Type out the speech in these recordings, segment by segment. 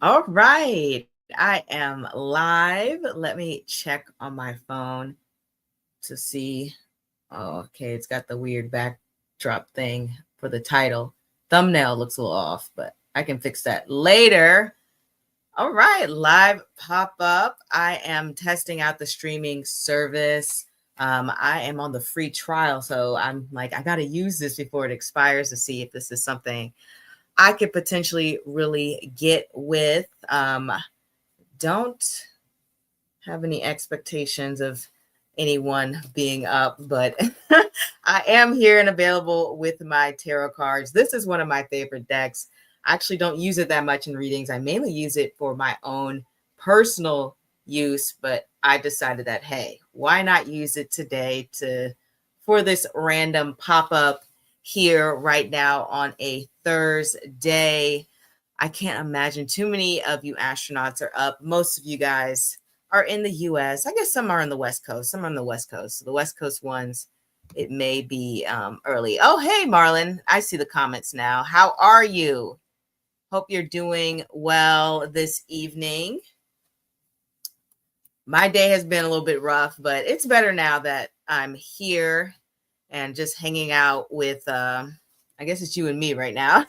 All right. I am live. Let me check on my phone to see. Oh, okay. It's got the weird backdrop thing for the title. Thumbnail looks a little off, but I can fix that later. All right. Live pop up. I am testing out the streaming service. I am on the free trial. So I'm like, I got to use this before it expires to see if this is something I could potentially really get with. Don't have any expectations of anyone being up, but I am here and available with my tarot cards. This is one of my favorite decks. I actually don't use it that much in readings. I mainly use it for my own personal use, but I decided that, hey, why not use it today for this random pop-up here right now on a Thursday. I can't imagine too many of you astronauts are up. Most of you guys are in the US. I guess some are on the West Coast. Some are on the West Coast. So the West Coast ones, it may be early. Oh, hey, Marlon. I see the comments now. How are you? Hope you're doing well this evening. My day has been a little bit rough, but it's better now that I'm here and just hanging out with, I guess it's you and me right now.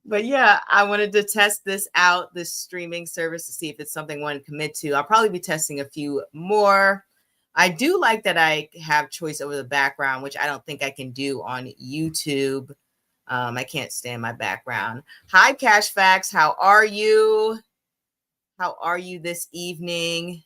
But yeah, I wanted to test this out, this streaming service, to see if it's something I want to commit to. I'll probably be testing a few more. I do like that I have choice over the background, which I don't think I can do on YouTube. I can't stand my background. Hi, Cash Facts. How are you? How are you this evening?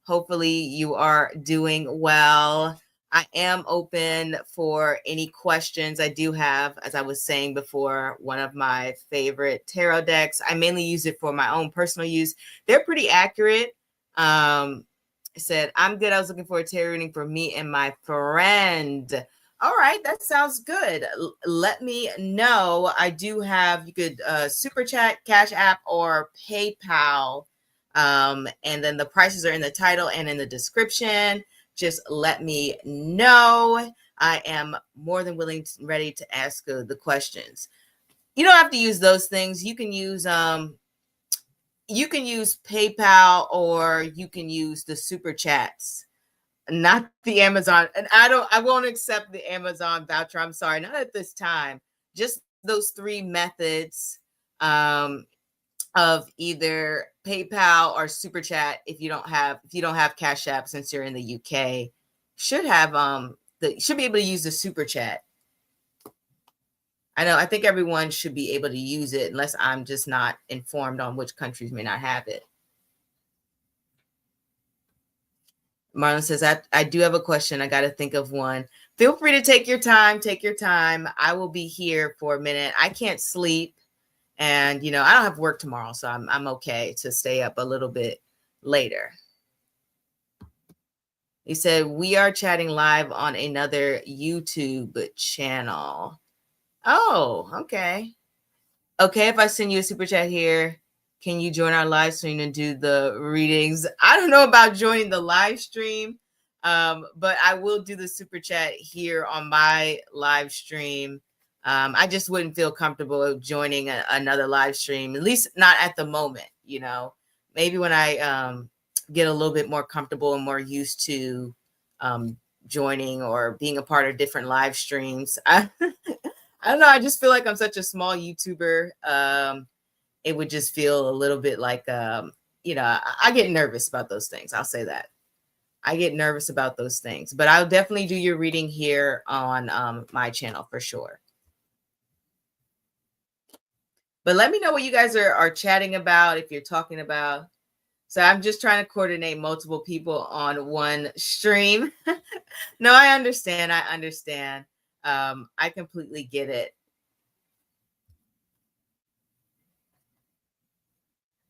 Hopefully you are doing well. I am open for any questions. I do have, as I was saying before, one of my favorite tarot decks. I mainly use it for my own personal use. They're pretty accurate. I said, I'm good. I was looking for a tarot reading for me and my friend. All right, that sounds good. Let me know. I do have, you could super chat, Cash App, or PayPal. And then the prices are in the title and in the description. Just let me know. I am more than willing to, ready to ask the questions. You don't have to use those things. You can use PayPal, or you can use the super chats, not the Amazon. And I won't accept the Amazon voucher. I'm sorry, not at this time. Just those three methods. Of either PayPal or Super Chat. If you don't have Cash App, since you're in the UK, should be able to use the Super Chat. I think everyone should be able to use it, unless I'm just not informed on which countries may not have it. Marlon says, I do have a question. I got to think of one. Feel free to take your time. Take your time. I will be here for a minute. I can't sleep. And, I don't have work tomorrow, so I'm okay to stay up a little bit later. He said, we are chatting live on another YouTube channel. Oh, okay. Okay, if I send you a super chat here, can you join our live stream and do the readings? I don't know about joining the live stream, but I will do the super chat here on my live stream. I just wouldn't feel comfortable joining another live stream, at least not at the moment. Maybe when I get a little bit more comfortable and more used to joining or being a part of different live streams. I don't know. I just feel like I'm such a small YouTuber. It would just feel a little bit like, I get nervous about those things. I'll say that. I get nervous about those things, but I'll definitely do your reading here on my channel for sure. But let me know what you guys are chatting about, if you're talking about. So I'm just trying to coordinate multiple people on one stream. No, I understand. I completely get it.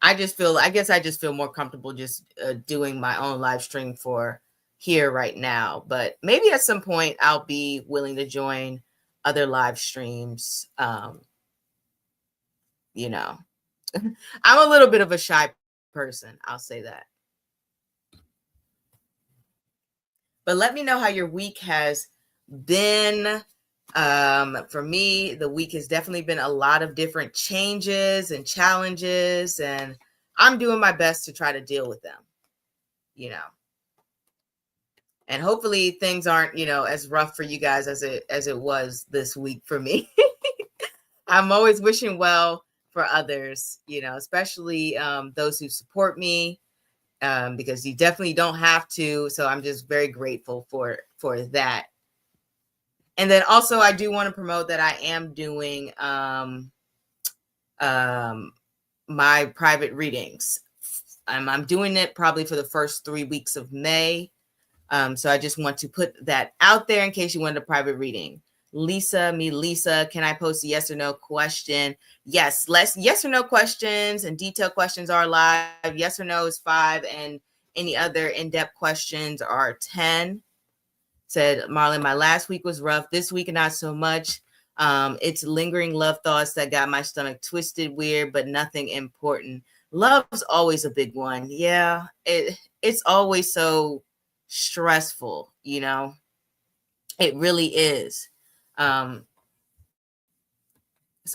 I guess I just feel more comfortable just doing my own live stream for here right now. But maybe at some point I'll be willing to join other live streams. I'm a little bit of a shy person. I'll say that. But let me know how your week has been. For me, the week has definitely been a lot of different changes and challenges, and I'm doing my best to try to deal with them, you know. And hopefully things aren't, as rough for you guys as it was this week for me. I'm always wishing well for others, especially those who support me, because you definitely don't have to. So I'm just very grateful for that. And then also I do want to promote that I am doing my private readings. I'm doing it probably for the first 3 weeks of May. So I just want to put that out there in case you wanted a private reading. Lisa, can I post a yes or no question? Yes, yes or no questions and detailed questions are live. Yes or no is 5, and any other in-depth questions are 10. Said Marlon, my last week was rough. This week, not so much. It's lingering love thoughts that got my stomach twisted weird, but nothing important. Love's always a big one. Yeah, it's always so stressful, It really is. So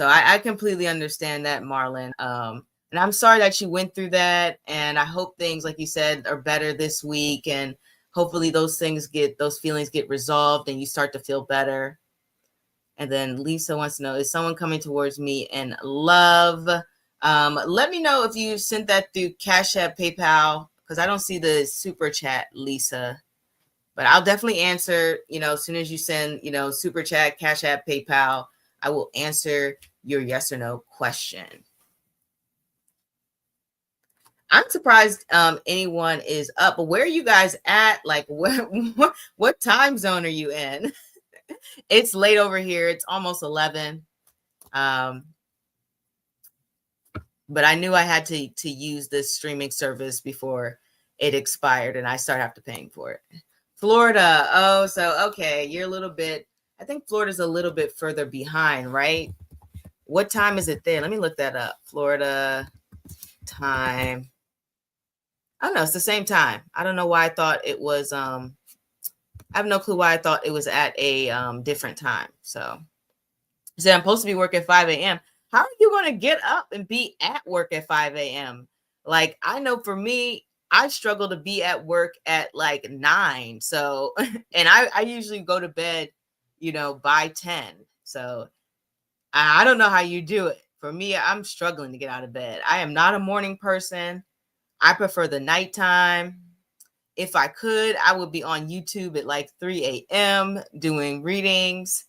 I completely understand that, Marlon. And I'm sorry that you went through that. And I hope things, like you said, are better this week. And hopefully those feelings get resolved and you start to feel better. And then Lisa wants to know, is someone coming towards me in love? Let me know if you sent that through CashApp, PayPal, because I don't see the super chat, Lisa. But I'll definitely answer, as soon as you send, super chat, CashApp, PayPal, I will answer your yes or no question. I'm surprised anyone is up, but where are you guys at? Like, what time zone are you in? It's late over here. It's almost 11. But I knew I had to use this streaming service before it expired, and I started after paying for it. Florida. Oh, so okay, you're a little bit. I think Florida's a little bit further behind, right? What time is it there? Let me look that up. Florida time. Oh no, it's the same time. I don't know why I thought it was. I have no clue why I thought it was at a different time. So I'm supposed to be working at 5 a.m. How are you going to get up and be at work at 5 a.m.? Like, I know for me, I struggle to be at work at like 9. So, and I usually go to bed, by 10. So I don't know how you do it. For me, I'm struggling to get out of bed. I am not a morning person. I prefer the nighttime. If I could, I would be on YouTube at like 3 a.m. doing readings,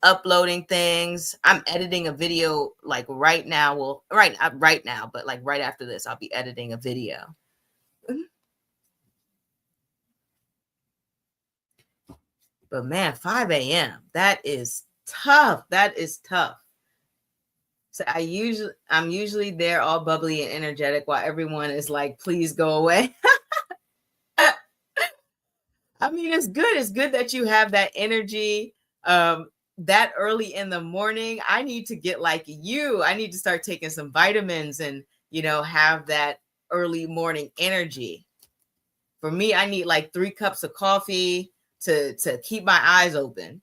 uploading things. I'm editing a video like right now. Well, right now, but like right after this, I'll be editing a video. But man, 5 a.m. That is tough. That is tough. So I'm usually there all bubbly and energetic while everyone is like, please go away. I mean, it's good. It's good that you have that energy that early in the morning. I need to get like you. I need to start taking some vitamins and, have that early morning energy. For me, I need like 3 cups of coffee to keep my eyes open.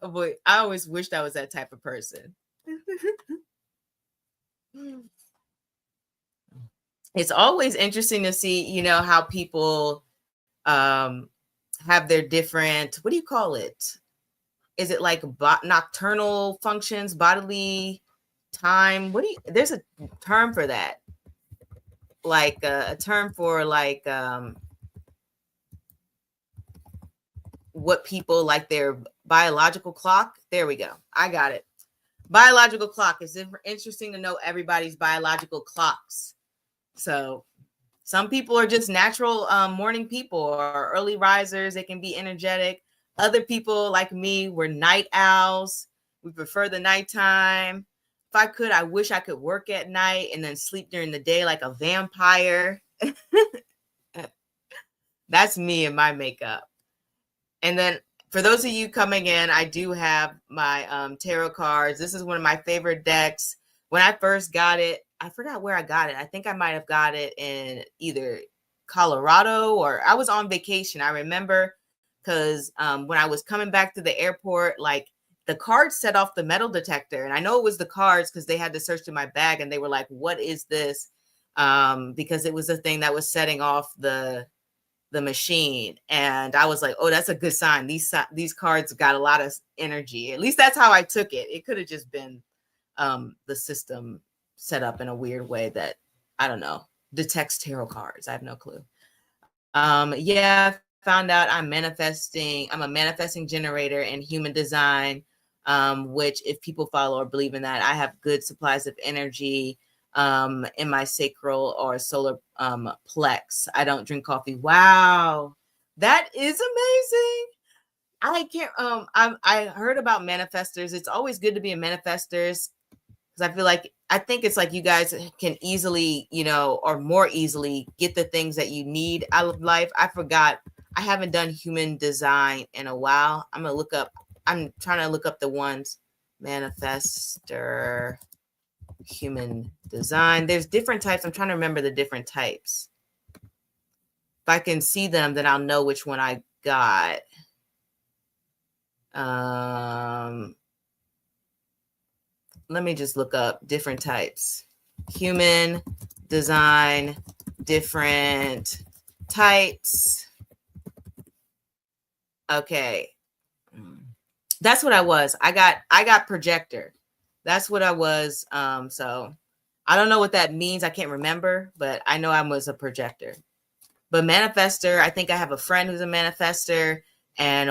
I always wished I was that type of person. It's always interesting to see, how people have their different, what do you call it? Is it like nocturnal functions, bodily time? There's a term for that. Like a term for like what people like their biological clock. There we go. I got it. Biological clock. It's interesting to know everybody's biological clocks. So some people are just natural morning people or early risers. They can be energetic. Other people like me, we're night owls. We prefer the nighttime. If I could, I wish I could work at night and then sleep during the day like a vampire. That's me and my makeup. And then for those of you coming in, I do have my tarot cards. This is one of my favorite decks. When I first got it, I forgot where I got it. I think I might have got it in either Colorado, or I was on vacation. I remember because when I was coming back to the airport, like the cards set off the metal detector. And I know it was the cards because they had to search through my bag and they were like, what is this? Because it was a thing that was setting off the machine. And I was like, oh, that's a good sign. These cards got a lot of energy. At least that's how I took it. It could have just been the system set up in a weird way that, I don't know, detects tarot cards. I have no clue. Yeah, found out I'm a manifesting generator in human design, which if people follow or believe in that, I have good supplies of energy in my sacral or solar plex. I don't drink coffee. Wow, that is amazing. I can't I heard about manifestors. It's always good to be a manifestors because I think it's like you guys can easily, or more easily get the things that you need out of life. I forgot. I haven't done human design in a while. I'm trying to look up the ones. Manifestor, human design. There's different types. I'm trying to remember the different types. If I can see them, then I'll know which one I got. Let me just look up different types. Human design, different types. Okay. That's what I was. I got projector. That's what I was. So I don't know what that means. I can't remember, but I know I was a projector. But manifester, I think I have a friend who's a manifester. And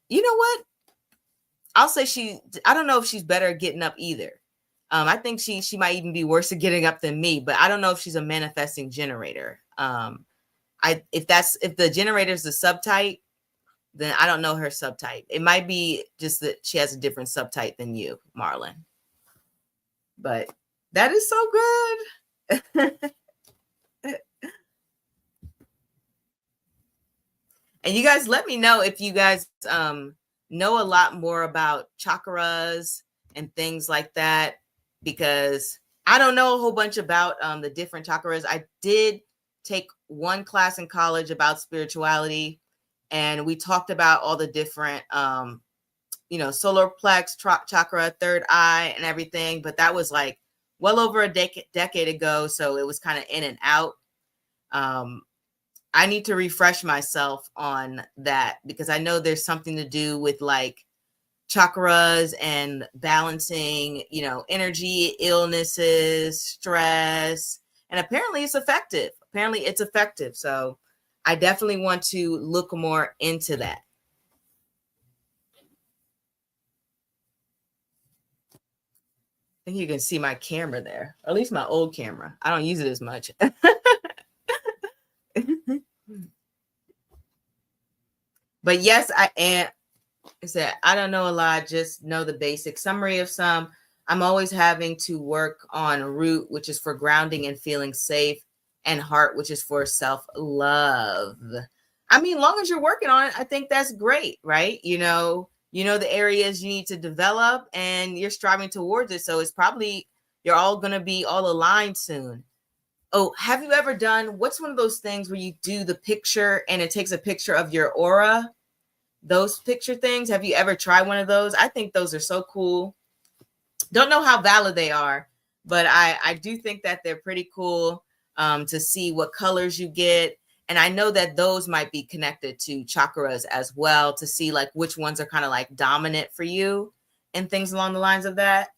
you know what? I'll say I don't know if she's better at getting up either. I think she might even be worse at getting up than me, but I don't know if she's a manifesting generator. If the generator is the subtype, then I don't know her subtype. It might be just that she has a different subtype than you, Marlon. But that is so good. And you guys let me know if you guys know a lot more about chakras and things like that, because I don't know a whole bunch about the different chakras. I did take one class in college about spirituality, and we talked about all the different, solar plex, chakra, third eye, and everything. But that was like well over a decade ago, so it was kind of in and out. I need to refresh myself on that because I know there's something to do with like chakras and balancing, energy, illnesses, stress, and apparently it's effective. So I definitely want to look more into that. I think you can see my camera there, or at least my old camera. I don't use it as much. But yes, I am. I said, I don't know a lot, just know the basic summary of some. I'm always having to work on root, which is for grounding and feeling safe, and heart, which is for self-love. I mean, long as you're working on it, I think that's great, right? You know the areas you need to develop and you're striving towards it. So it's probably you're all going to be all aligned soon. Oh, have you ever done, what's one of those things where you do the picture and it takes a picture of your aura? Those picture things. Have you ever tried one of those? I think those are so cool. Don't know how valid they are, but I do think that they're pretty cool to see what colors you get. And I know that those might be connected to chakras as well, to see like which ones are kind of like dominant for you and things along the lines of that.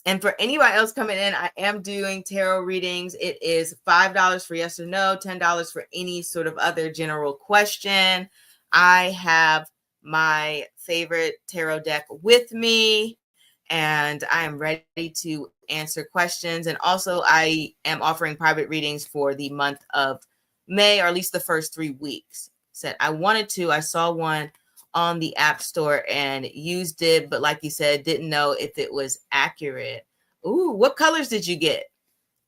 And for anybody else coming in, I am doing tarot readings. It is $5 for yes or no, $10 for any sort of other general question. I have my favorite tarot deck with me, and I am ready to answer questions. And also, I am offering private readings for the month of May, or at least the first 3 weeks. I saw one on the App Store and used it, but like you said, didn't know if it was accurate. Ooh, what colors did you get?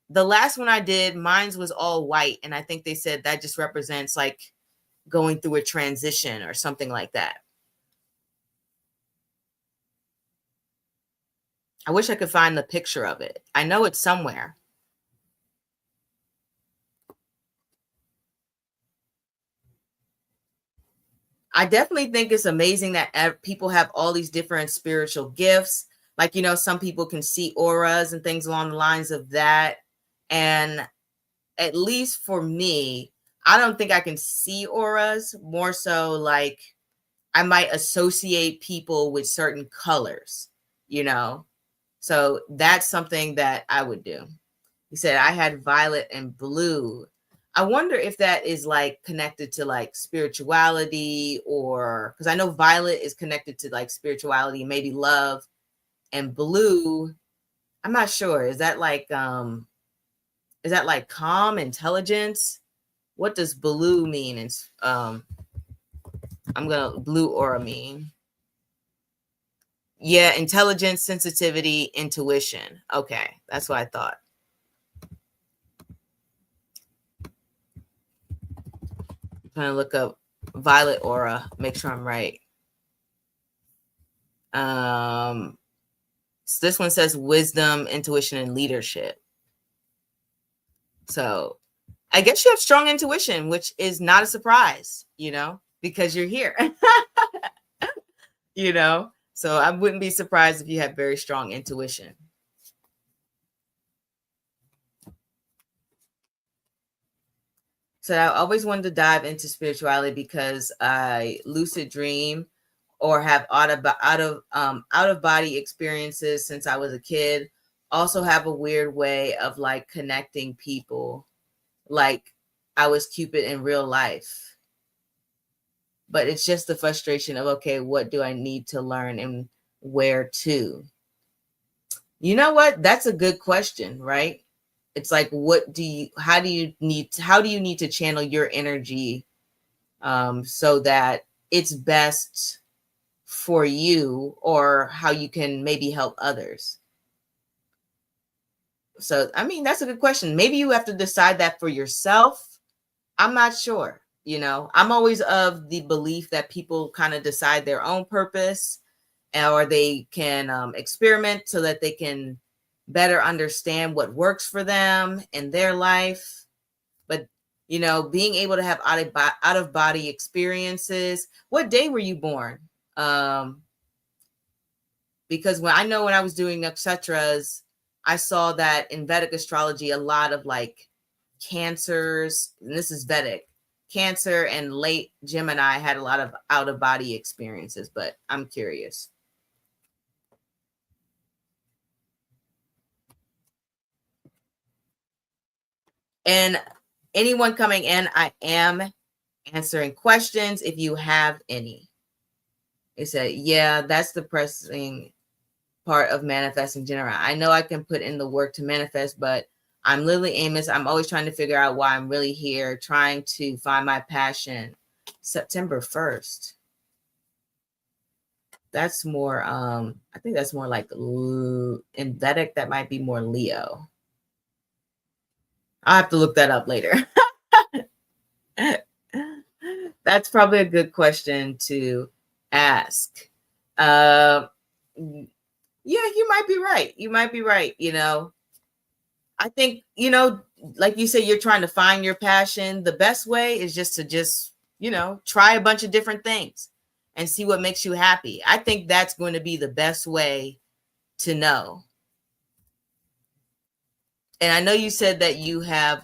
The last one I did, mine was all white, and I think they said that just represents like going through a transition or something like that. I wish I could find the picture of it. I know it's somewhere. I definitely think it's amazing that people have all these different spiritual gifts. Like, some people can see auras and things along the lines of that. And at least for me, I don't think I can see auras. More so like I might associate people with certain colors, So that's something that I would do. He said I had violet and blue. I wonder if that is like connected to like spirituality, or because I know violet is connected to like spirituality, maybe love, and blue, I'm not sure. Is that like calm, intelligence? What does blue mean? It's blue aura mean. Yeah, intelligence, sensitivity, intuition. Okay, that's what I thought. I'm trying to look up violet aura, make sure I'm right. So this one says wisdom, intuition, and leadership. So I guess you have strong intuition, which is not a surprise, because you're here. So I wouldn't be surprised if you had very strong intuition. So I always wanted to dive into spirituality because I lucid dream or have out of body experiences since I was a kid. Also have a weird way of like connecting people, like I was Cupid in real life. But it's just the frustration of, okay, what do I need to learn and where to? You know what? That's a good question, right? It's like, how do you need to channel your energy so that it's best for you, or how you can maybe help others? So, I mean, that's a good question. Maybe you have to decide that for yourself. I'm not sure. I'm always of the belief that people kind of decide their own purpose, or they can experiment so that they can better understand what works for them in their life. But, being able to have out of body experiences. What day were you born? Because when I was doing nakshatras, I saw that in Vedic astrology, a lot of like cancers, and this is Vedic, Cancer and late Gemini had a lot of out of body experiences, but I'm curious. And anyone coming in, I am answering questions if you have any. It said, yeah, that's the pressing part of manifesting general. I know I can put in the work to manifest, but I'm Lily Amos. I'm always trying to figure out why I'm really here, trying to find my passion. September 1st. That's more, I think that's more like in Vedic, that might be more Leo. I'll have to look that up later. That's probably a good question to ask. Yeah, you might be right. You might be right. I think, like you say, you're trying to find your passion. The best way is just to try a bunch of different things and see what makes you happy. I think that's going to be the best way to know. And I know you said that you have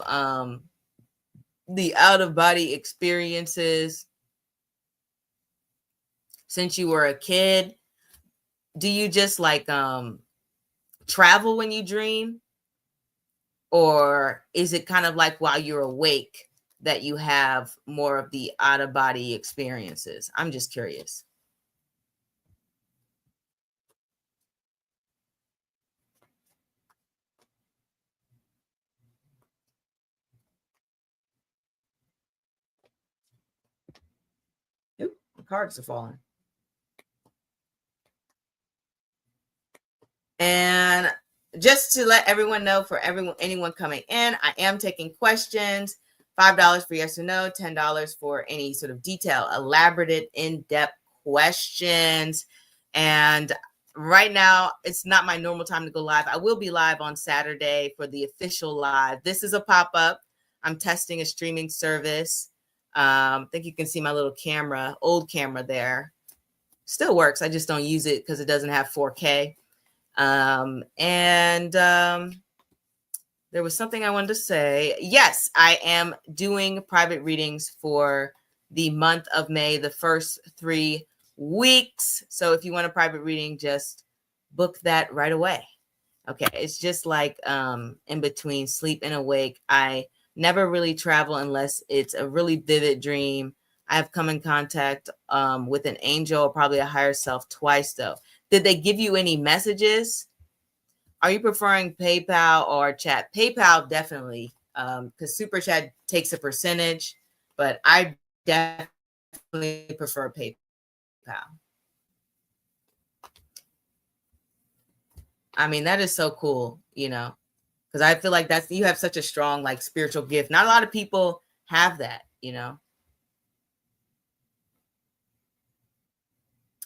the out of body experiences since you were a kid. Do you just like travel when you dream? Or is it kind of like while you're awake that you have more of the out of body experiences? I'm just curious. Oop, the cards are falling. And just to let everyone know, for anyone coming in, I am taking questions. $5 for yes or no, $10 for any sort of detailed, elaborate, in-depth questions. And right now, it's not my normal time to go live. I will be live on Saturday for the official live. This is a pop-up. I'm testing a streaming service. I think you can see my little camera, old camera there. Still works. I just don't use it because it doesn't have 4K. There was something I wanted to say. Yes, I am doing private readings for the month of May, the first 3 weeks. So if you want a private reading, just book that right away. Okay, it's just like in between sleep and awake. I never really travel unless it's a really vivid dream. I have come in contact with an angel or probably a higher self twice, though. Did they give you any messages? Are you preferring PayPal or chat? PayPal, definitely, because Super Chat takes a percentage, but I definitely prefer PayPal. I mean, that is so cool, because I feel like you have such a strong, like, spiritual gift. Not a lot of people have that.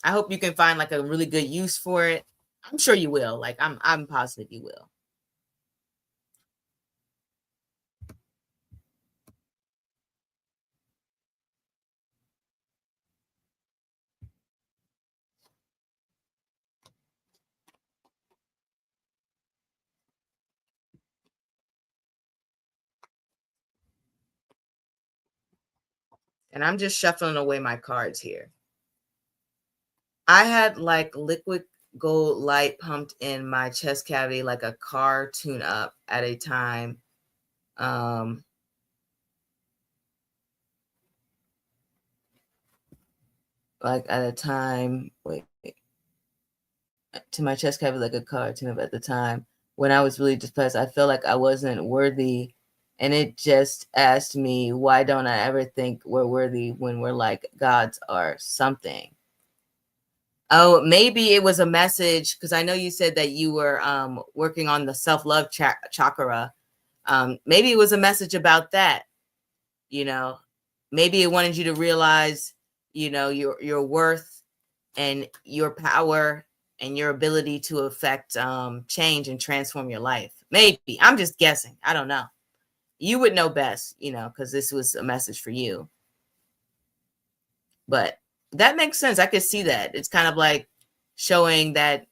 I hope you can find like a really good use for it. I'm sure you will. Like, I'm positive you will. And I'm just shuffling away my cards here. I had like liquid gold light pumped in my chest cavity like a car tune up at a time. Like at a time, wait, to my chest cavity like a car tune up at the time when I was really depressed. I felt like I wasn't worthy. And it just asked me, why don't I ever think we're worthy when we're like gods or something? Oh, maybe it was a message, because I know you said that you were working on the self-love chakra. Maybe it was a message about that. Maybe it wanted you to realize, your worth and your power and your ability to affect change and transform your life. Maybe. I'm just guessing. I don't know. You would know best, because this was a message for you. But that makes sense. I could see that. It's kind of like showing that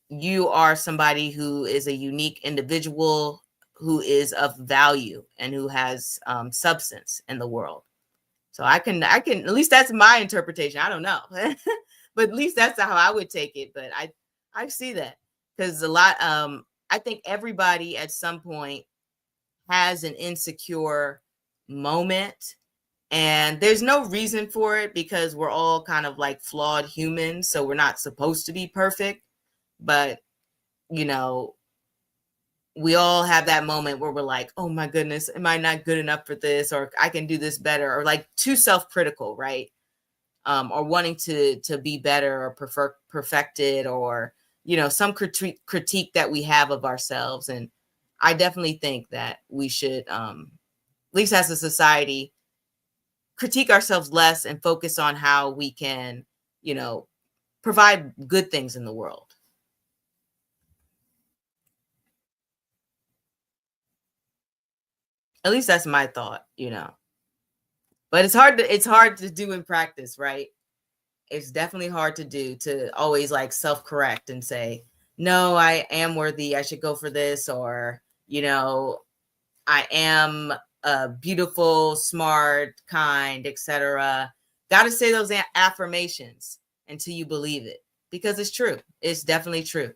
you are somebody who is a unique individual, who is of value and who has substance in the world. So I can, at least that's my interpretation. I don't know, but at least that's how I would take it. But I see that, because I think everybody at some point has an insecure moment, and there's no reason for it, because we're all kind of like flawed humans. So we're not supposed to be perfect, but we all have that moment where we're like, oh my goodness, am I not good enough for this? Or I can do this better, or like too self-critical, right? Or wanting to be better or perfected, or, some critique that we have of ourselves. And I definitely think that we should, at least as a society, critique ourselves less and focus on how we can, provide good things in the world. At least that's my thought. But it's hard to do in practice, right? It's definitely hard to do, to always like self-correct and say, no, I am worthy, I should go for this, or, I am beautiful, smart, kind, etc. Got to say those affirmations until you believe it, because it's true. It's definitely true.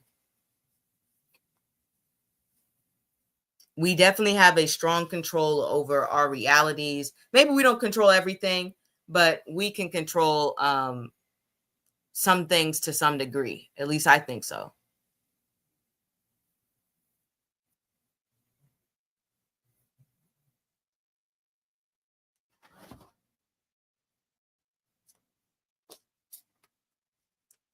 We definitely have a strong control over our realities. Maybe we don't control everything, but we can control some things to some degree. At least I think so.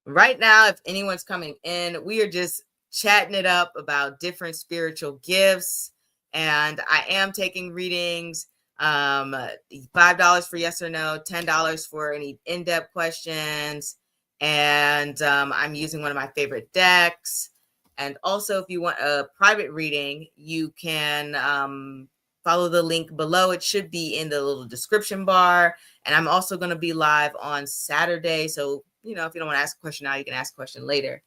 Right now, if anyone's coming in, we are just chatting it up about different spiritual gifts. And I am taking readings. $5 for yes or no, $10 for any in-depth questions. And I'm using one of my favorite decks. And also, if you want a private reading, you can follow the link below. It should be in the little description bar. And I'm also going to be live on Saturday. So, if you don't want to ask a question now, you can ask a question later.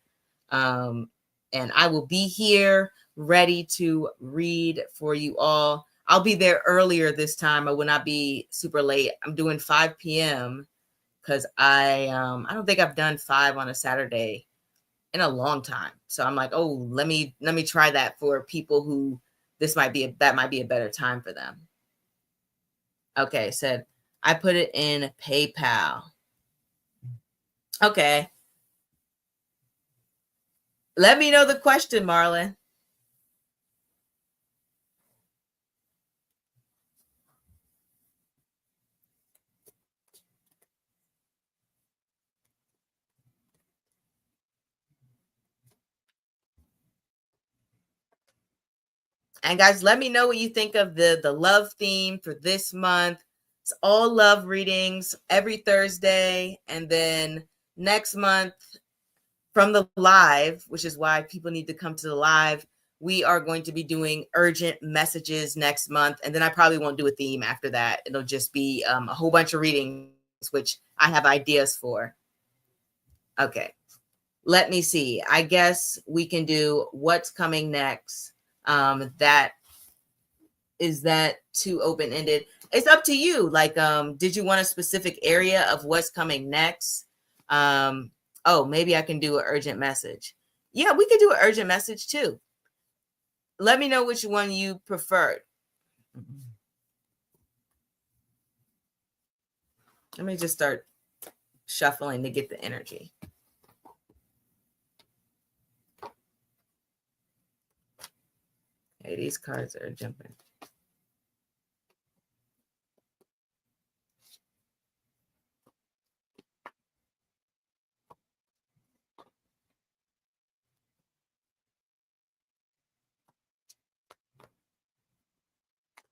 And I will be here ready to read for you all. I'll be there earlier this time. I will not be super late. I'm doing 5 p.m. because I don't think I've done 5 on a Saturday in a long time. So I'm like, oh, let me try that for people who that might be a better time for them. Okay, said I put it in PayPal. Okay. Let me know the question, Marlon. And guys, let me know what you think of the love theme for this month. It's all love readings every Thursday. And then next month from the live, which is why people need to come to the live, we are going to be doing urgent messages next month. And then I probably won't do a theme after that. It'll just be a whole bunch of readings, which I have ideas for. Okay. Let me see. I guess we can do what's coming next. That is that too open-ended? It's up to you. Like, did you want a specific area of what's coming next? Oh, maybe I can do an urgent message. Yeah, we could do an urgent message too. Let me know which one you preferred. Let me just start shuffling to get the energy. Okay, these cards are jumping.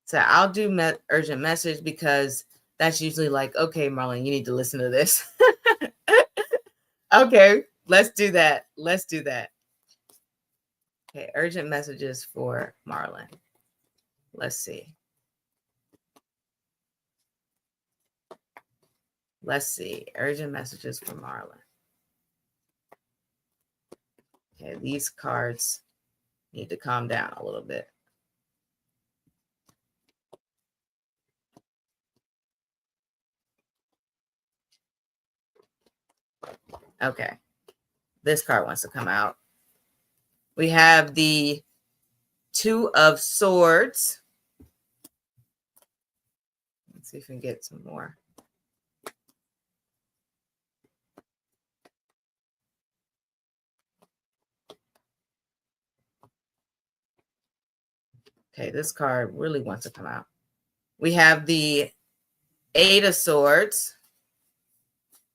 So I'll do urgent message because that's usually like, okay, Marlon, you need to listen to this. Okay, let's do that. Let's do that. Okay, urgent messages for Marlon. Let's see. Let's see. Urgent messages for Marlon. Okay, these cards need to calm down a little bit. Okay, this card wants to come out. We have the Two of Swords. Let's see if we can get some more. Okay, this card really wants to come out. We have the Eight of Swords.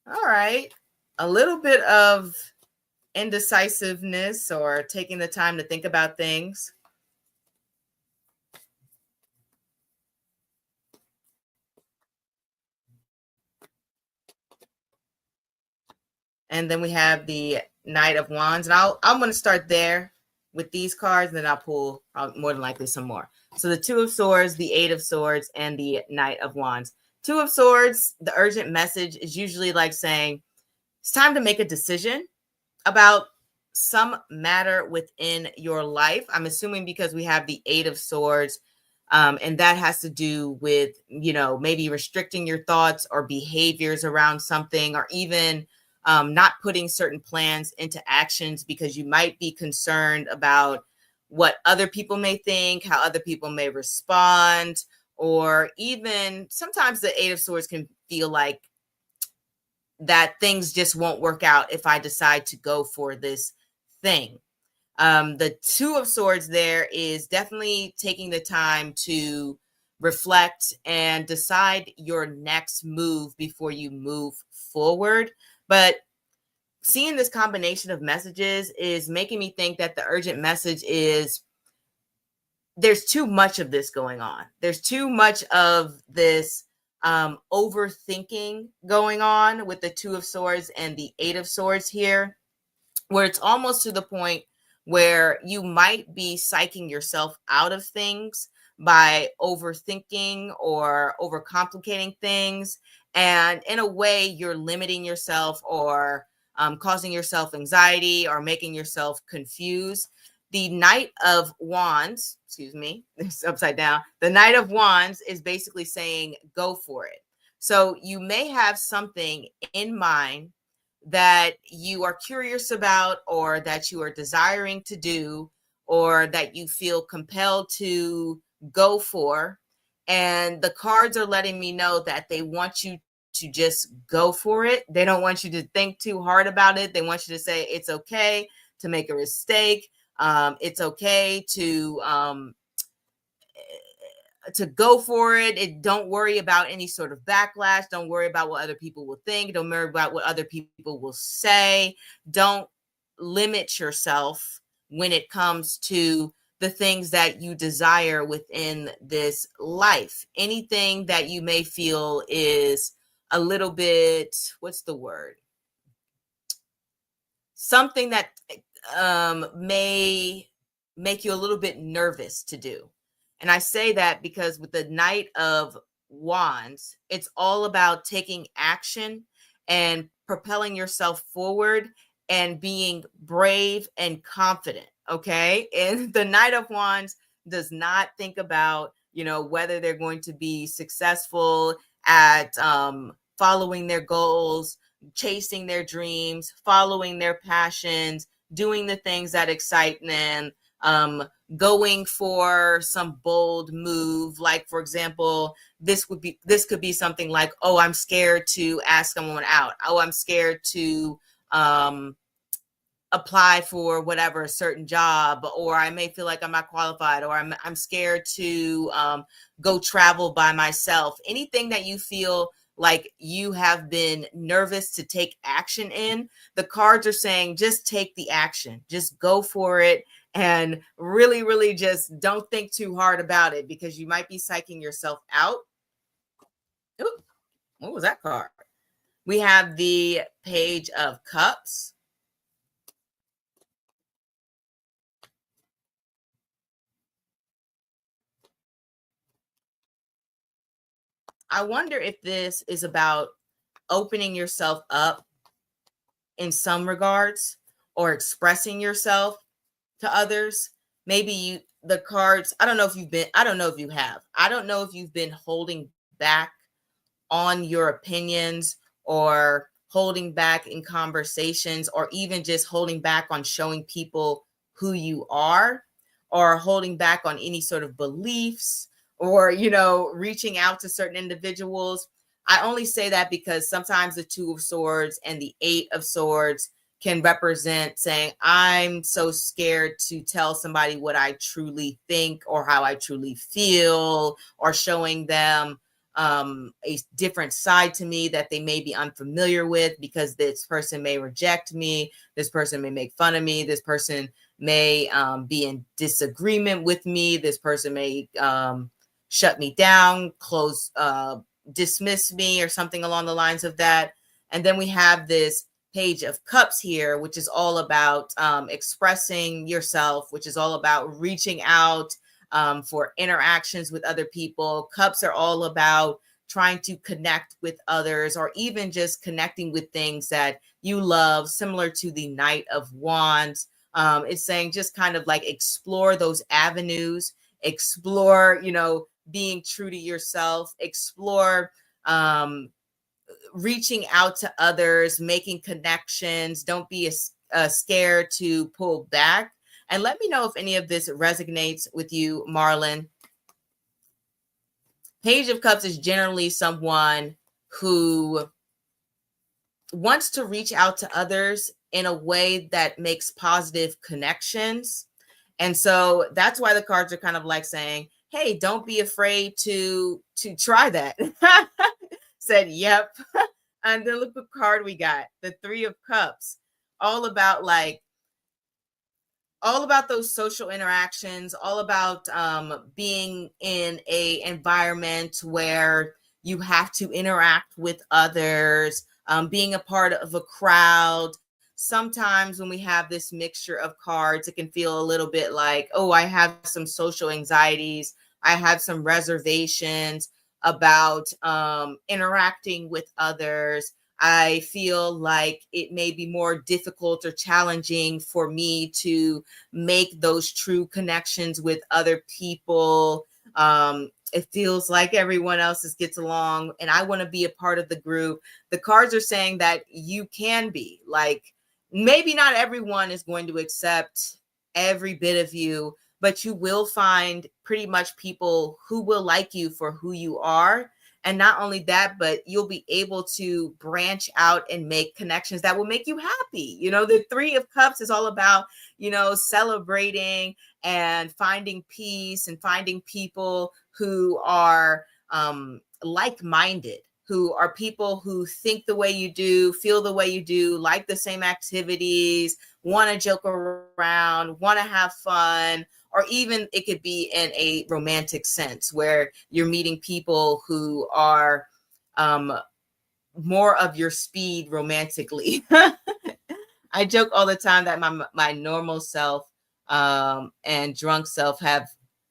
All right. A little bit of indecisiveness or taking the time to think about things. And then we have the Knight of Wands. And I'm going to start there with these cards, and then I'll pull more than likely some more. So the Two of Swords, the Eight of Swords, and the Knight of Wands. Two of Swords, the urgent message is usually like saying, it's time to make a decision about some matter within your life. I'm assuming because we have the Eight of Swords, and that has to do with, maybe restricting your thoughts or behaviors around something, or even not putting certain plans into actions because you might be concerned about what other people may think, how other people may respond, or even sometimes the Eight of Swords can feel like that things just won't work out if I decide to go for this thing. The Two of Swords there is definitely taking the time to reflect and decide your next move before you move forward. But seeing this combination of messages is making me think that the urgent message is there's too much of this going on. There's too much of this overthinking going on with the Two of Swords and the Eight of Swords here, where it's almost to the point where you might be psyching yourself out of things by overthinking or overcomplicating things. And in a way, you're limiting yourself or causing yourself anxiety or making yourself confused. The Knight of Wands, excuse me, it's upside down. The Knight of Wands is basically saying, go for it. So you may have something in mind that you are curious about, or that you are desiring to do, or that you feel compelled to go for. And the cards are letting me know that they want you to just go for it. They don't want you to think too hard about it. They want you to say it's okay to make a mistake. It's okay to go for it. Don't worry about any sort of backlash. Don't worry about what other people will think. Don't worry about what other people will say. Don't limit yourself when it comes to the things that you desire within this life. Anything that you may feel is a little bit, what's the word? Something that may make you a little bit nervous to do. And I say that because with the Knight of Wands, it's all about taking action and propelling yourself forward and being brave and confident. Okay. And the Knight of Wands does not think about, whether they're going to be successful at following their goals, chasing their dreams, following their passions, doing the things that excite them, going for some bold move. Like, for example, this could be something like, oh, I'm scared to ask someone out. Oh, I'm scared to apply for whatever, a certain job, or I may feel like I'm not qualified, or I'm scared to go travel by myself. Anything that you feel like you have been nervous to take action in, the cards are saying, just take the action, just go for it. And really, really just don't think too hard about it, because you might be psyching yourself out. Ooh, what was that card? We have the Page of Cups. I wonder if this is about opening yourself up in some regards, or expressing yourself to others. Maybe the cards, I don't know if you've been holding back on your opinions, or holding back in conversations, or even just holding back on showing people who you are, or holding back on any sort of beliefs, or reaching out to certain individuals. I only say that because sometimes the Two of Swords and the Eight of Swords can represent saying, I'm so scared to tell somebody what I truly think or how I truly feel, or showing them a different side to me that they may be unfamiliar with, because this person may reject me, this person may make fun of me, this person may be in disagreement with me, this person may shut me down, dismiss me, or something along the lines of that. And then we have this Page of Cups here, which is all about expressing yourself, which is all about reaching out for interactions with other people. Cups are all about trying to connect with others, or even just connecting with things that you love, similar to the Knight of Wands. It's saying just kind of like explore those avenues, explore, being true to yourself, explore reaching out to others, making connections. Don't be scared to pull back. And let me know if any of this resonates with you, Marlon. Page of Cups is generally someone who wants to reach out to others in a way that makes positive connections. And so that's why the cards are kind of like saying, hey, don't be afraid to try that. Said, yep. And then look what card we got, the Three of Cups, all about those social interactions, all about being in a environment where you have to interact with others, being a part of a crowd. Sometimes when we have this mixture of cards, it can feel a little bit like, oh, I have some social anxieties. I have some reservations about interacting with others. I feel like it may be more difficult or challenging for me to make those true connections with other people. It feels like everyone else gets along and I want to be a part of the group. The cards are saying that you can be like, maybe not everyone is going to accept every bit of you, but you will find pretty much people who will like you for who you are. And not only that, but you'll be able to branch out and make connections that will make you happy. You know, the Three of Cups is all about, you know, celebrating and finding peace and finding people who are like-minded, who are people who think the way you do, feel the way you do, like the same activities, want to joke around, want to have fun, or even it could be in a romantic sense where you're meeting people who are more of your speed romantically. I joke all the time that my normal self and drunk self have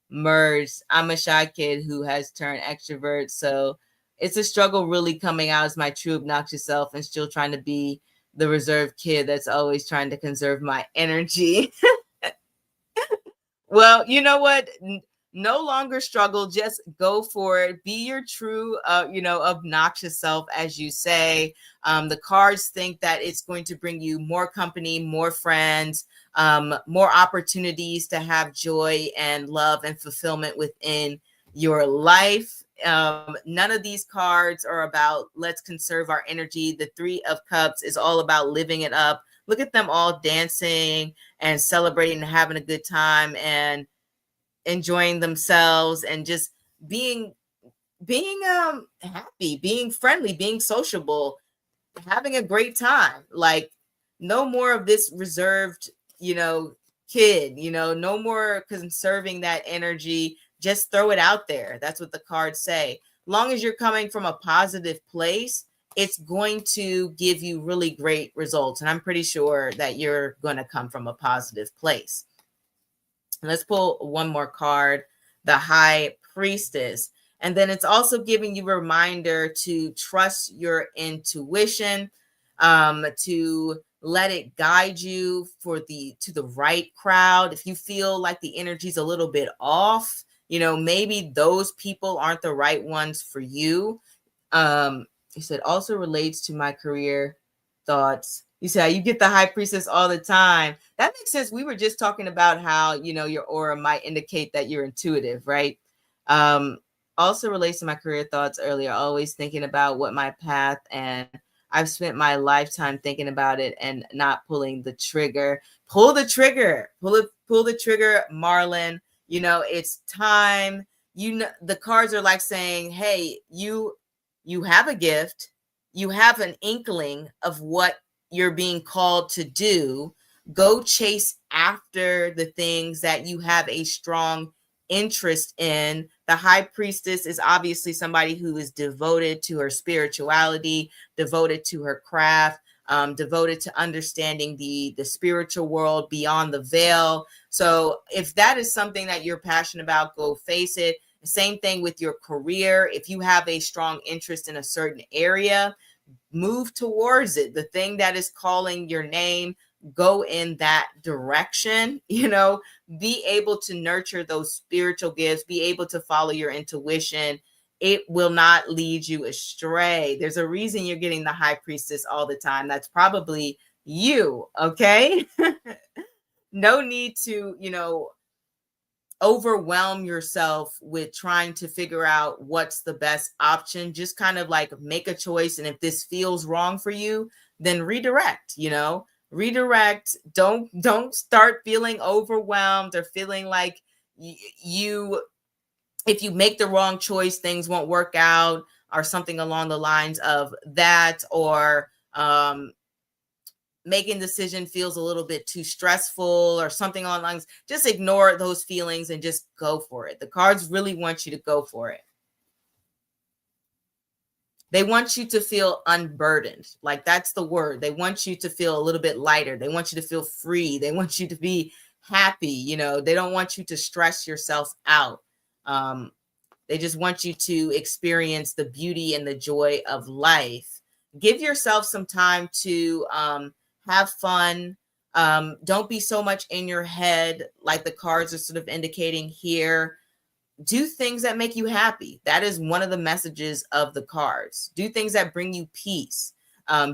merged. I'm a shy kid who has turned extrovert, so it's a struggle really coming out as my true obnoxious self and still trying to be the reserved kid that's always trying to conserve my energy. Well, you know what? No longer struggle. Just go for it. Be your true, obnoxious self, as you say. The cards think that it's going to bring you more company, more friends, more opportunities to have joy and love and fulfillment within your life. None of these cards are about let's conserve our energy. The Three of Cups is all about living it up. Look at them all dancing and celebrating and having a good time and enjoying themselves and just being happy, being friendly, being sociable, having a great time. Like no more of this reserved, kid, no more conserving that energy. Just throw it out there. That's what the cards say. Long as you're coming from a positive place, it's going to give you really great results. And I'm pretty sure that you're going to come from a positive place. Let's pull one more card, the High Priestess. And then it's also giving you a reminder to trust your intuition, to let it guide you to the right crowd. If you feel like the energy's a little bit off, maybe those people aren't the right ones for you. He said, also relates to my career thoughts. You said you get the High Priestess all the time. That makes sense. We were just talking about how, your aura might indicate that you're intuitive, right? Also relates to my career thoughts earlier, always thinking about what my path, and I've spent my lifetime thinking about it and not pulling the trigger. Pull the trigger, pull the trigger, Marlon. It's time. The cards are like saying, hey, you have a gift, you have an inkling of what you're being called to do. Go chase after the things that you have a strong interest in. The High Priestess is obviously somebody who is devoted to her spirituality, devoted to her craft, devoted to understanding the spiritual world beyond the veil. So if that is something that you're passionate about, go face it. Same thing with your career. If you have a strong interest in a certain area, move towards it. The thing that is calling your name, go in that direction. Be able to nurture those spiritual gifts, be able to follow your intuition. It will not lead you astray. There's a reason you're getting the High Priestess all the time. That's probably you. Okay. No need to, overwhelm yourself with trying to figure out what's the best option. Just kind of like make a choice. And if this feels wrong for you, then redirect, redirect. Don't start feeling overwhelmed or feeling like if you make the wrong choice, things won't work out or something along the lines of that, or, making decision feels a little bit too stressful or something along the lines. Just ignore those feelings and just go for it. The cards really want you to go for it. They want you to feel unburdened. Like that's the word. They want you to feel a little bit lighter. They want you to feel free. They want you to be happy. They don't want you to stress yourself out. They just want you to experience the beauty and the joy of life. Give yourself some time to have fun. Don't be so much in your head, like the cards are sort of indicating here. Do things that make you happy. That is one of the messages of the cards. Do things that bring you peace.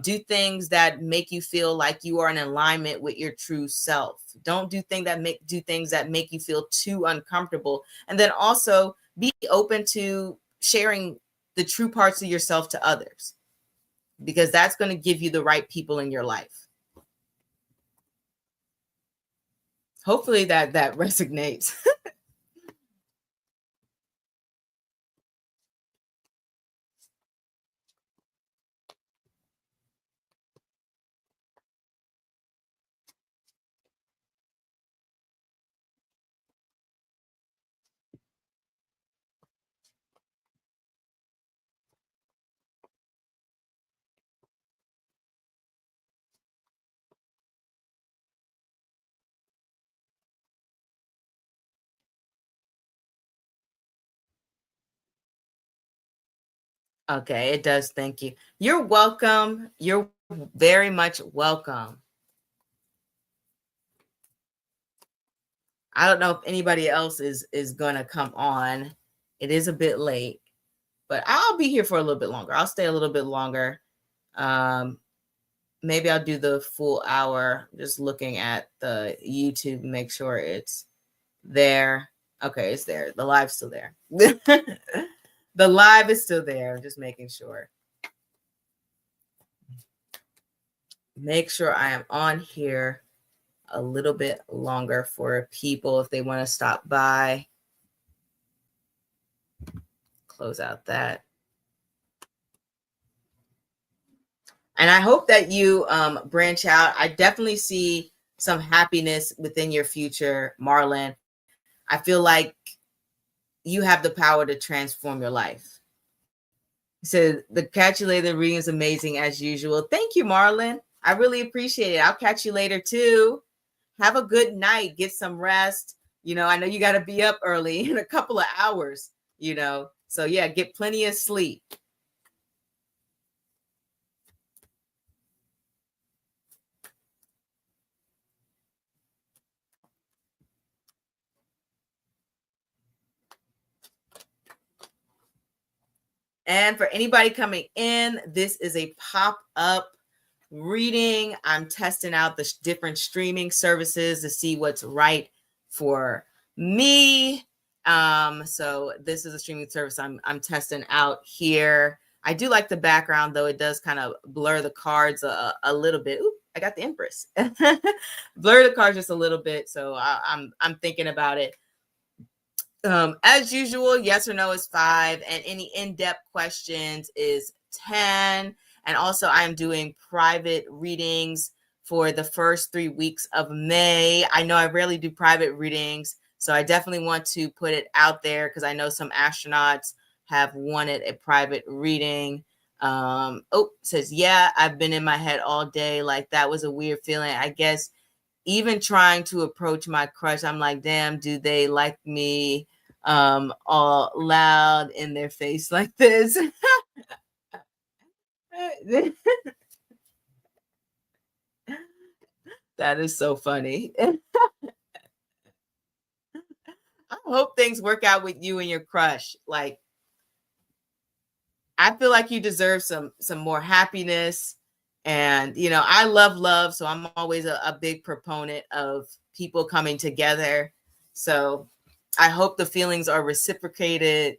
Do things that make you feel like you are in alignment with your true self. Don't do things that make you feel too uncomfortable. And then also be open to sharing the true parts of yourself to others, because that's going to give you the right people in your life. Hopefully that resonates. Okay, it does. Thank you. You're welcome. You're very much welcome. I don't know if anybody else is going to come on. It is a bit late, but I'll be here for a little bit longer. I'll stay a little bit longer. Maybe I'll do the full hour. Just looking at the YouTube, make sure it's there. Okay, it's there. The live's still there. The live is still there. Just making sure. Make sure I am on here a little bit longer for people if they want to stop by. Close out that. And I hope that you branch out. I definitely see some happiness within your future, Marlon. I feel like you have the power to transform your life. So the Catch You Later reading is amazing as usual. Thank you, Marlon. I really appreciate it. I'll catch you later too. Have a good night. Get some rest. You know, I know you got to be up early in a couple of hours, you know. So yeah, get plenty of sleep. And for anybody coming in, this is a pop-up reading. I'm testing out the different streaming services to see what's right for me. So this is a streaming service I'm testing out here. I do like the background, though. It does kind of blur the cards a little bit. Ooh, I got the Empress. Blur the cards just a little bit. So I'm thinking about it. As usual, yes or no is 5, and any in-depth questions is 10. And also, I'm doing private readings for the first 3 weeks of May. I know I rarely do private readings, so I definitely want to put it out there because I know some astronauts have wanted a private reading. Says, yeah, I've been in my head all day. Like, that was a weird feeling. I guess even trying to approach my crush, I'm like, damn, do they like me all loud in their face like this? That is so funny. I hope things work out with you and your crush. Like, I feel like you deserve some more happiness. And, you know, I love love. So I'm always a big proponent of people coming together. So I hope the feelings are reciprocated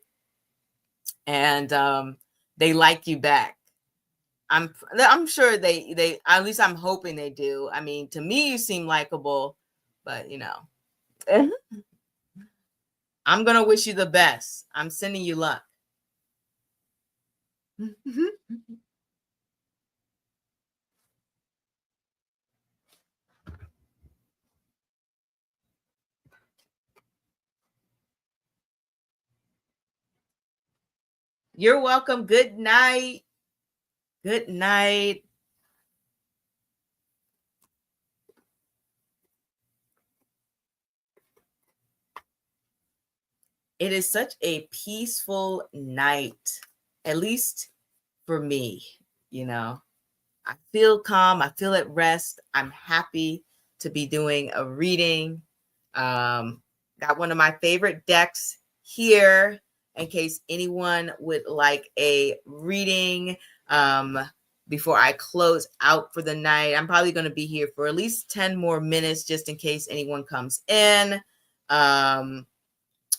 and they like you back. I'm sure they at least I'm hoping they do. I mean, to me, you seem likable, but you know, I'm gonna wish you the best. I'm sending you luck. You're welcome. Good night. Good night. it is such a peaceful night, at least for me. You know, I feel calm, I feel at rest. I'm happy to be doing a reading. Got one of my favorite decks here in case anyone would like a reading. Before I close out for the night, I'm probably going to be here for at least 10 more minutes just in case anyone comes in.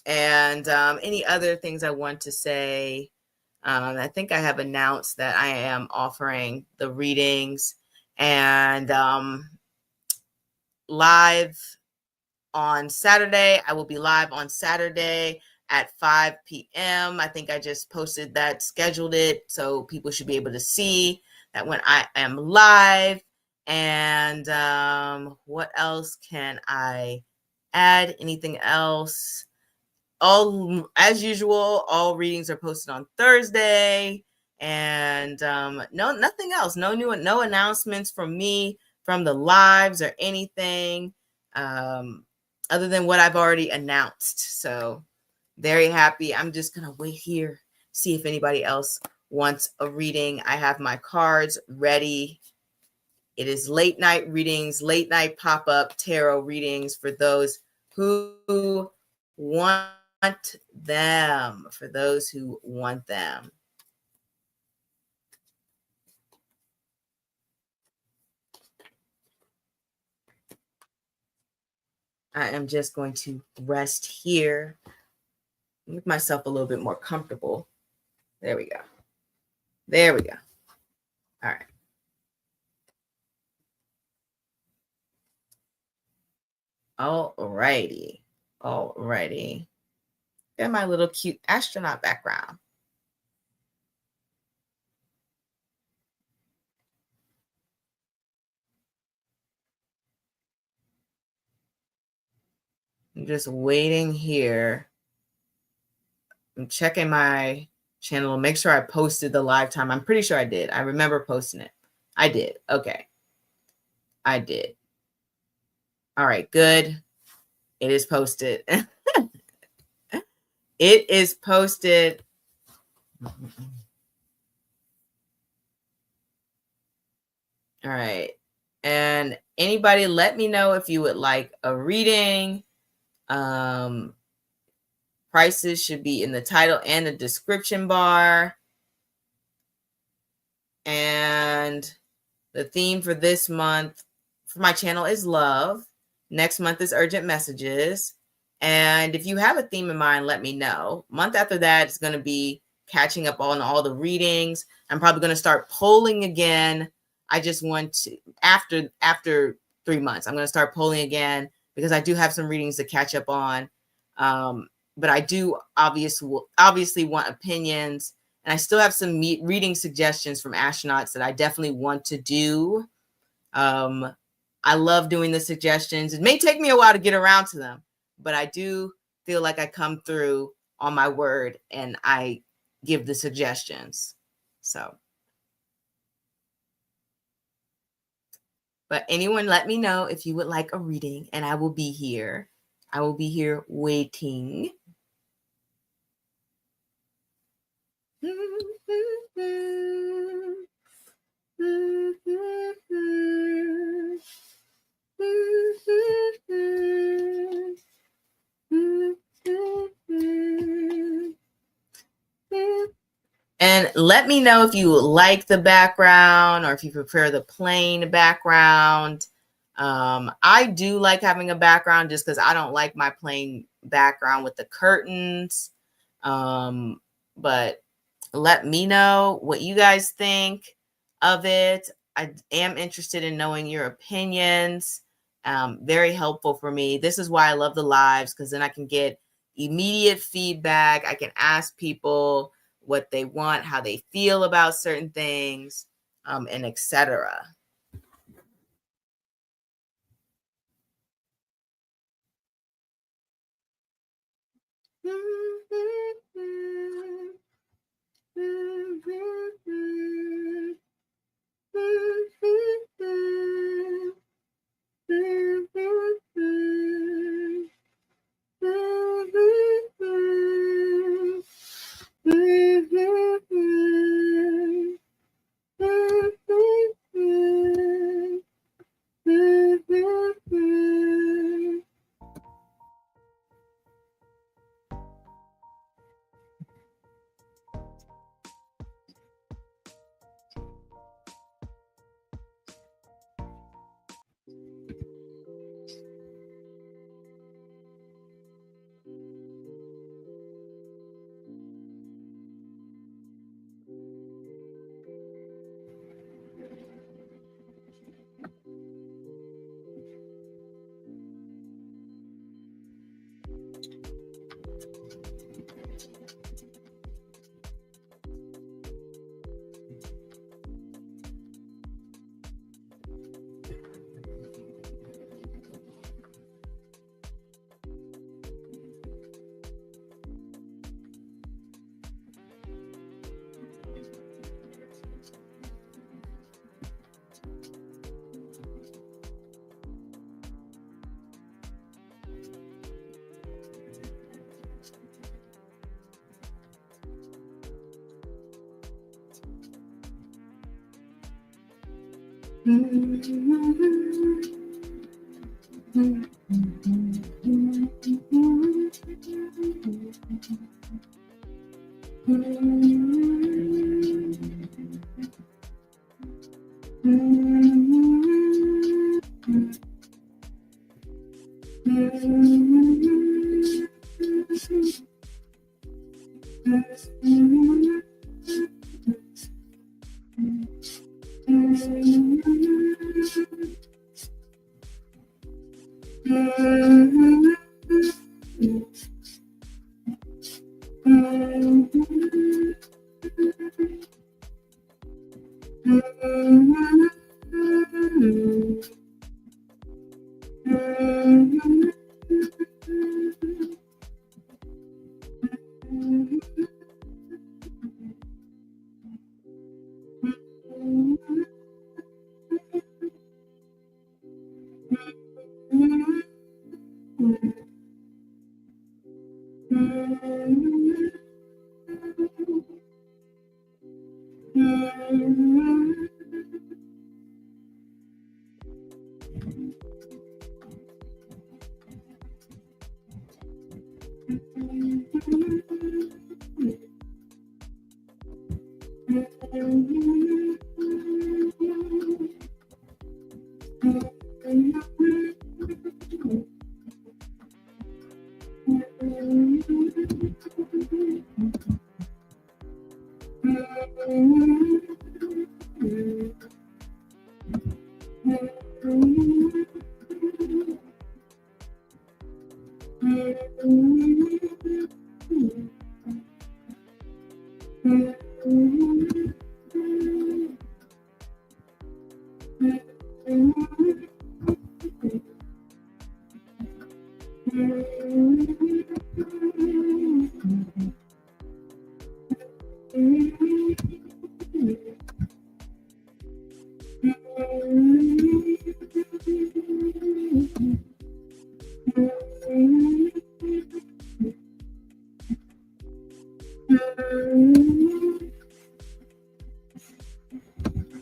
Any other things I want to say. I think I have announced that I am offering the readings and live on Saturday. I will be live on Saturday at 5 p.m. I think I just posted that, scheduled it, so people should be able to see that when I am live. And what else can I add? Anything else? All, as usual, all readings are posted on Thursday. And nothing else. No announcements from me from the lives or anything. Other than what I've already announced. So very happy. I'm just going to wait here, see if anybody else wants a reading. I have my cards ready. It is late night readings, late night pop-up tarot readings for those who want them, for those who want them. I am just going to rest here, make myself a little bit more comfortable. There we go. There we go. All right. All righty. All righty. Got my little cute astronaut background. I'm just waiting here. I'm checking my channel, make sure I posted the live time. I'm pretty sure I did. I remember posting it. I did. Okay. I did. All right, good. It is posted. It is posted. All right. And anybody, let me know if you would like a reading. Prices should be in the title and the description bar. And the theme for this month for my channel is love. Next month is urgent messages. And if you have a theme in mind, let me know. Month after that is going to be catching up on all the readings. I'm probably going to start polling again. I just want to, after 3 months, I'm going to start polling again because I do have some readings to catch up on. But I do obviously want opinions. And I still have some reading suggestions from astronauts that I definitely want to do. I love doing the suggestions. It may take me a while to get around to them, but I do feel like I come through on my word and I give the suggestions. So, but anyone, let me know if you would like a reading and I will be here. I will be here waiting. And let me know if you like the background or if you prefer the plain background. I do like having a background just because I don't like my plain background with the curtains. But let me know what you guys think of it. I am interested in knowing your opinions. Very helpful for me. This is why I love the lives, because then I can get immediate feedback. I can ask people what they want, how they feel about certain things, and etc.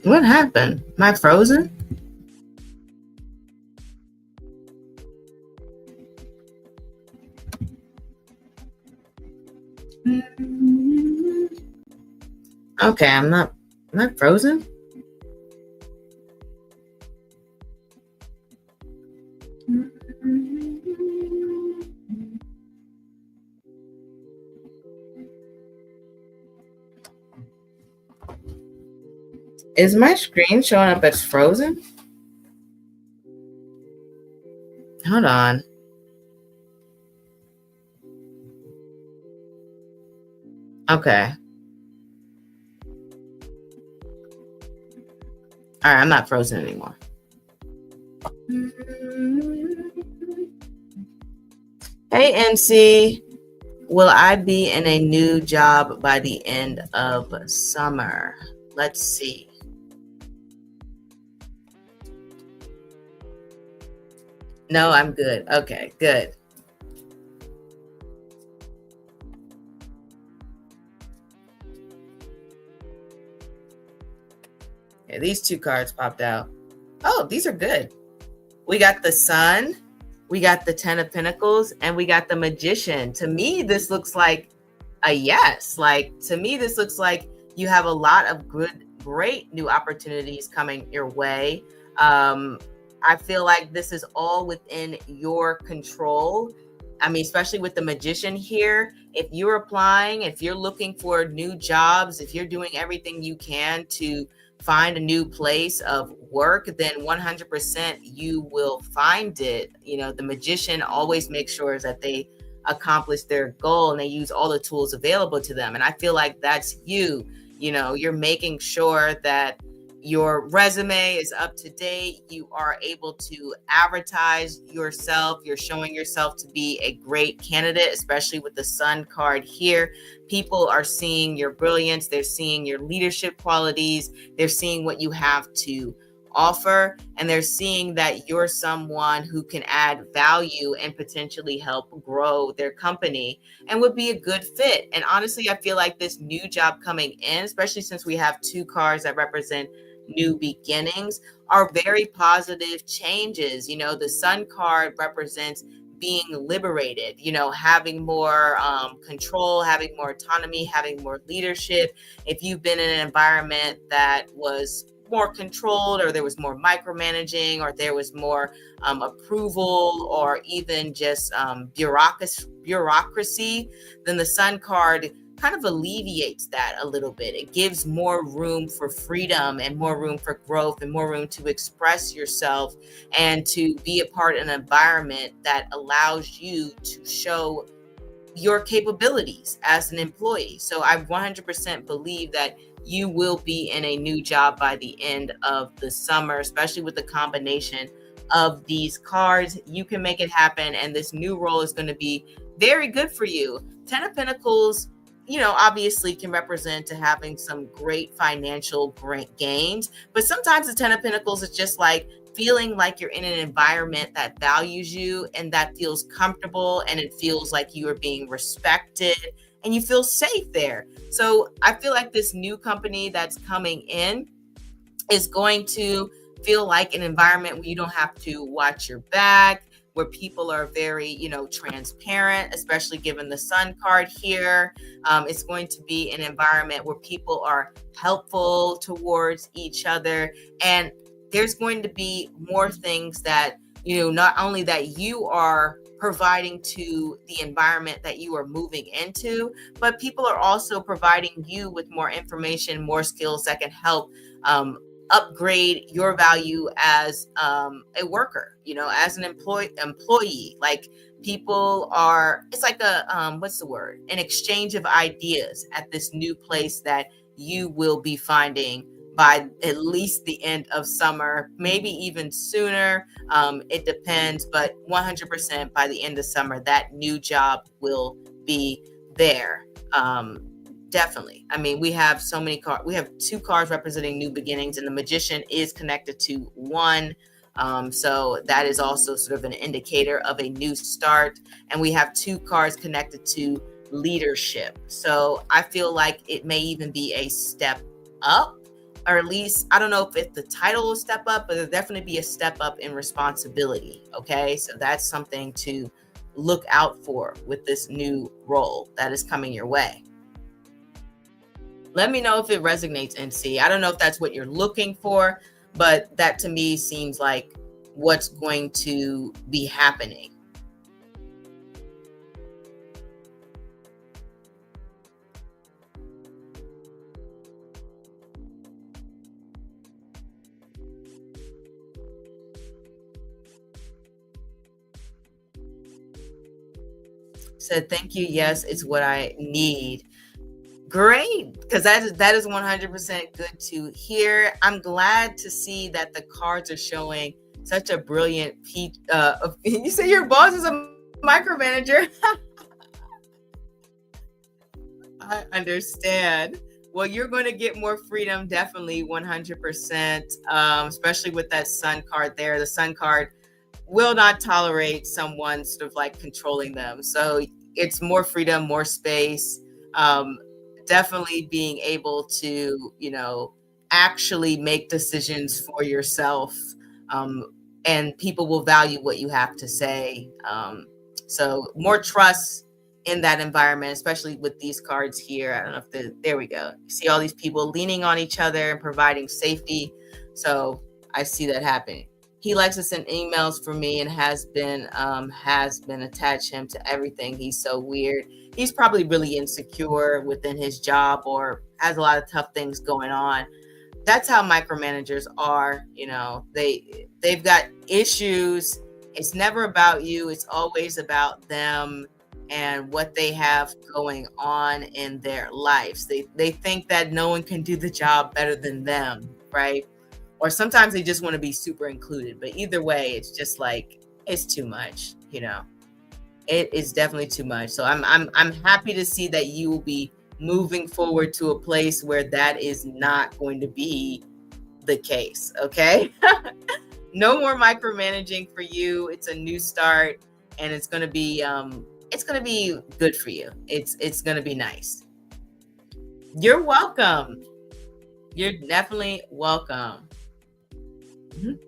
What happened? Am I frozen? Okay, am I frozen? Is my screen showing up as frozen? Hold on. Okay. All right, I'm not frozen anymore. Hey, MC. Will I be in a new job by the end of summer? Let's see. No, I'm good. Okay, good. Yeah, these two cards popped out. Oh, these are good. We got the Sun, we got the Ten of Pentacles, and we got the Magician. To me, this looks like a yes. Like, to me, this looks like you have a lot of great new opportunities coming your way. I feel like this is all within your control. I mean, especially with the Magician here, if you're applying, if you're looking for new jobs, if you're doing everything you can to find a new place of work, then 100% you will find it. You know, the Magician always makes sure that they accomplish their goal and they use all the tools available to them. And I feel like that's you. You know, you're making sure that your resume is up to date. You are able to advertise yourself. You're showing yourself to be a great candidate, especially with the Sun card here. People are seeing your brilliance. They're seeing your leadership qualities. They're seeing what you have to offer, and they're seeing that you're someone who can add value and potentially help grow their company and would be a good fit. And honestly, I feel like this new job coming in, especially since we have two cards that represent new beginnings are very positive changes. The Sun card represents being liberated, having more control, having more autonomy, having more leadership. If you've been in an environment that was more controlled, or there was more micromanaging, or there was more approval, or even just bureaucracy, then the Sun card kind of alleviates that a little bit. It gives more room for freedom and more room for growth and more room to express yourself and to be a part of an environment that allows you to show your capabilities as an employee. So I 100% believe that you will be in a new job by the end of the summer, especially with the combination of these cards. You can make it happen, and this new role is going to be very good for you. 10 of Pentacles, obviously can represent to having some great financial gains, but sometimes the 10 of Pentacles is just like feeling like you're in an environment that values you and that feels comfortable, and it feels like you are being respected and you feel safe there. So I feel like this new company that's coming in is going to feel like an environment where you don't have to watch your back, where people are very, transparent, especially given the Sun card here. It's going to be an environment where people are helpful towards each other. And there's going to be more things that, not only that you are providing to the environment that you are moving into, but people are also providing you with more information, more skills that can help upgrade your value as a worker, as an employee. Like, people are, it's like a what's the word, an exchange of ideas at this new place that you will be finding by at least the end of summer, maybe even sooner. It depends, but 100% by the end of summer, that new job will be there. Definitely. I mean, we have so many cards. We have 2 cards representing new beginnings, and the Magician is connected to 1. So that is also sort of an indicator of a new start. And we have 2 cards connected to leadership. So I feel like it may even be a step up, or at least, I don't know if the title will step up, but it'll definitely be a step up in responsibility. Okay. So that's something to look out for with this new role that is coming your way. Let me know if it resonates, NC. I don't know if that's what you're looking for, but that to me seems like what's going to be happening. Said, thank you. Yes, it's what I need. Great, because that is 100% good to hear. I'm glad to see that the cards are showing such a brilliant you say your boss is a micromanager. I understand. Well, you're going to get more freedom, definitely 100%, especially with that Sun card there. The Sun card will not tolerate someone sort of like controlling them. So it's more freedom, more space. Definitely being able to, actually make decisions for yourself. And people will value what you have to say. So more trust in that environment, especially with these cards here. I don't know if there we go. You see all these people leaning on each other and providing safety. So I see that happening. He likes to send emails for me and has been attached him to everything. He's so weird. He's probably really insecure within his job or has a lot of tough things going on. That's how micromanagers are. They've got issues. It's never about you. It's always about them and what they have going on in their lives. They think that no one can do the job better than them, right? Or sometimes they just want to be super included. But either way, it's just like, it's too much, It is definitely too much. So I'm happy to see that you will be moving forward to a place where that is not going to be the case. Okay. No more micromanaging for you. It's a new start, and it's going to be good for you. It's going to be nice. You're welcome. You're definitely welcome. Mhm.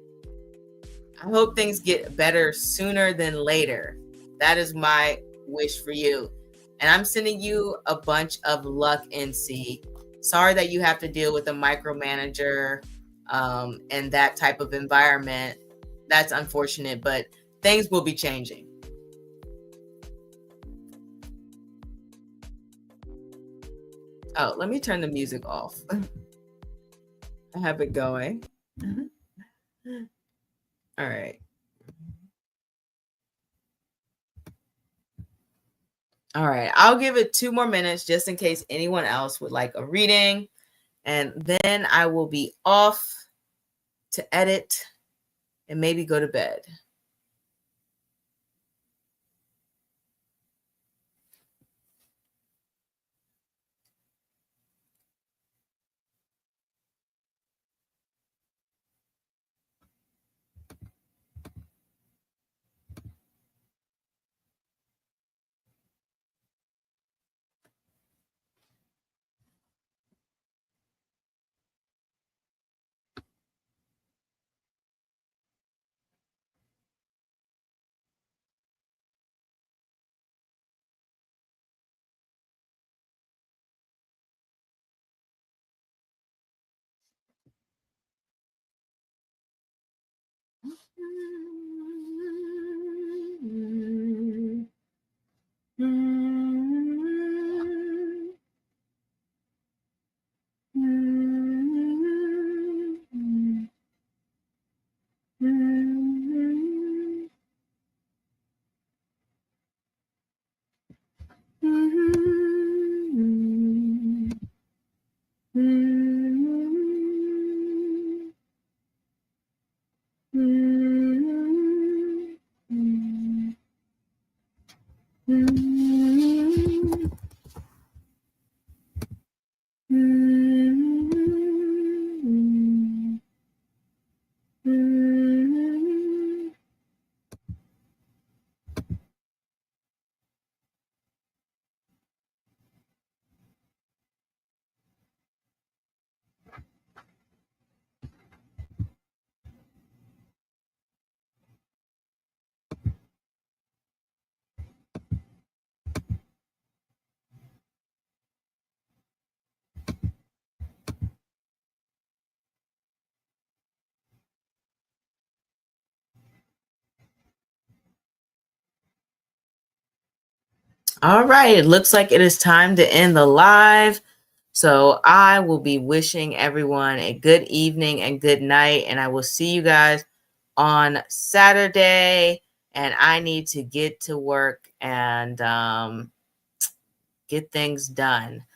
I hope things get better sooner than later. That is my wish for you. And I'm sending you a bunch of luck, NC. Sorry that you have to deal with a micromanager and that type of environment. That's unfortunate, but things will be changing. Oh, let me turn the music off. I have it going. All right. All right. I'll give it 2 more minutes just in case anyone else would like a reading. And then I will be off to edit and maybe go to bed. All right. It looks like it is time to end the live. So I will be wishing everyone a good evening and good night. And I will see you guys on Saturday. And I need to get to work and get things done.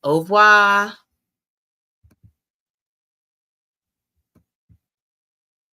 Au revoir.